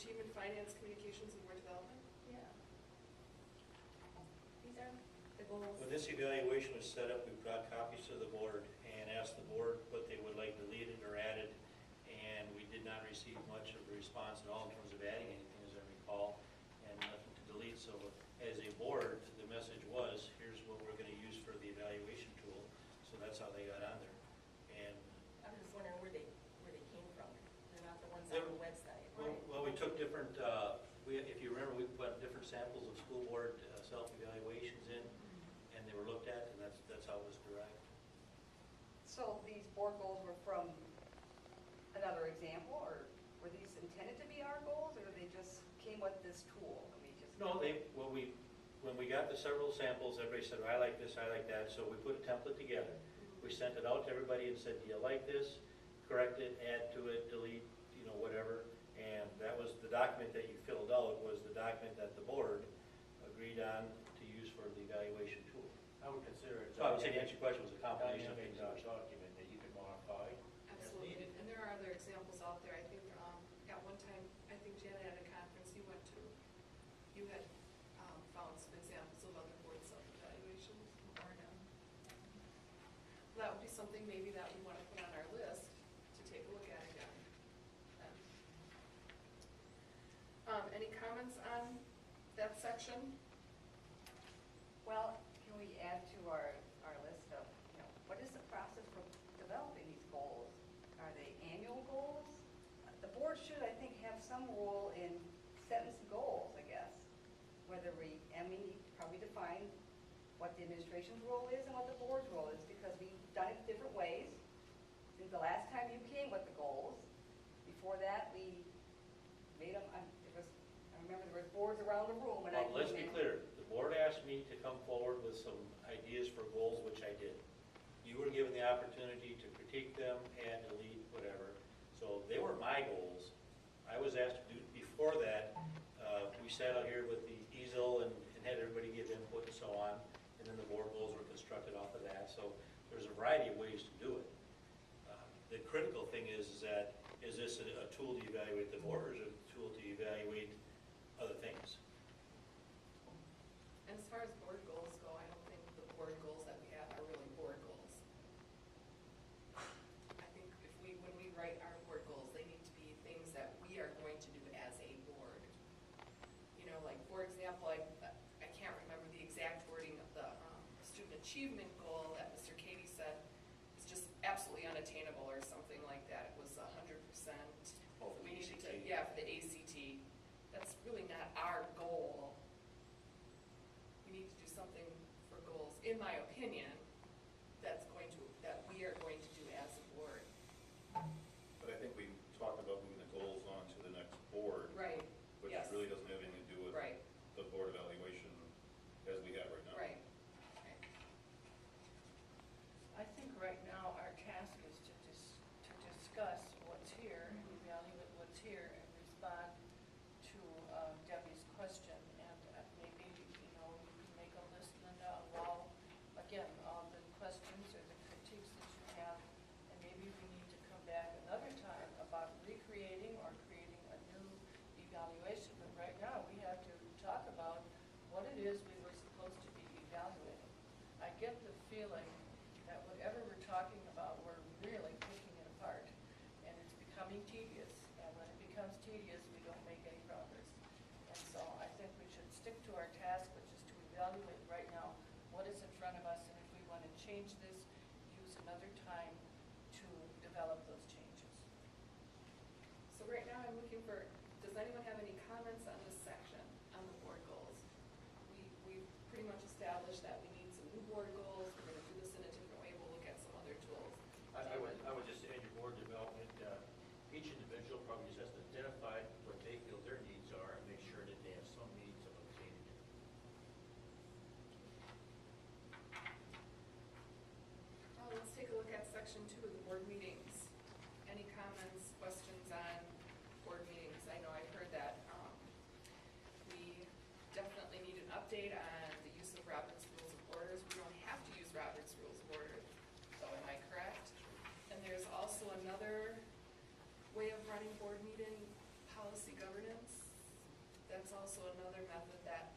achievement, finance, communications, and board development. Yeah. These are the goals. When this evaluation was set up, we brought copies to the board and asked the board what they would like deleted or added, and we did not receive much of a response at all in terms of adding anything, as I recall, and nothing to delete. So as a board, the message was, here's what we're going to use for the evaluation tool. So that's how they got on there. And I'm just wondering where they came from. They're not the ones on the website, right? well, we took different, if you remember, we put different samples of school board self-evaluations in, and they were looked at, and that's how it was derived. So these board goals were from another example, or were these intended to be our goals, or they just came with this tool? I mean, just No, when we got the several samples, everybody said, I like this, I like that, so we put a template together. We sent it out to everybody and said, do you like this? Correct it, add to it, delete, whatever. And that was the document that you filled out, was the document that the board agreed on to use for the evaluation tool. I would consider it. So I would say to answer your question, was a combination of dynamic things. document that you can modify as Absolutely, needed. and there are other examples out there. I think at one time, I think Janet at a conference you went to, you had found some examples of other board self-evaluations. That would be something maybe that we want to put on our list to take a look at again. Any comments on that section? Well, can we add to our list of, what is the process for developing these goals? Are they annual goals? The board should, I think, have some role in setting some goals, I guess. Whether we probably define what the administration's role is and what the board's role is, because we've done it different ways. Since the last time you came with the goals, before that, we made them, I remember there was boards around the room when I Well, let's came be in. clear. The board asked me to come forward with some ideas for goals, which I did. You were given the opportunity to critique them, add, delete, whatever. So they were my goals. I was asked to do, before that, we sat out here with the easel and had everybody give input and so on. And then the board goals were constructed off of that. So there's a variety of ways to do it. The critical thing is that, is this a tool to evaluate the board, or is it a tool to evaluate other things? And as far as board goals go, I don't think the board goals that we have are really board goals. I think when we write our board goals, they need to be things that we are going to do as a board. Like for example, I can't remember the exact wording of the student achievement goal that Mr. Cady said is just absolutely unattainable or something like that. It was 100%. Oh, for the ACT. Yeah, for the ACT. That's really not our goal. We need to do something for goals, in my opinion, that we are going to do as a board. But I think we talked about moving the goals on to the next board. Right. Which Yes. really doesn't have anything to do with Right. the board evaluation as we have right now. Right. I think right now our task is to discuss what's here and evaluate what's here and respond to Debbie's question. And maybe, you can make a list, Linda, of all the questions or the critiques that you have. And maybe we need to come back another time about recreating or creating a new evaluation. But right now we have to talk about what it is we were supposed to be evaluating. I get the feeling that whatever we're talking about, we're really picking it apart, and it's becoming tedious. And when it becomes tedious, we don't make any progress. And so I think we should stick to our task, which is to evaluate right now what is in front of us, and if we want to change this, use another time to develop those changes. So right now I'm looking for, does anyone have any comments on this section, on the board goals? We've pretty much established that we need some new board goals. We're going to do this in a different way. We'll look at some other tools. I would just add your board development, each individual probably just has to identify what they feel their needs are and make sure that they have some means of obtaining it. Let's take a look at section 2 of the board meetings. Any comments, questions on board meetings? I know I've heard that we definitely need an update on the use of Robert's Rules of Orders. We don't have to use Robert's Rules of Order, so am I correct? And there's also another way of running board meeting, policy governance. that's also another method that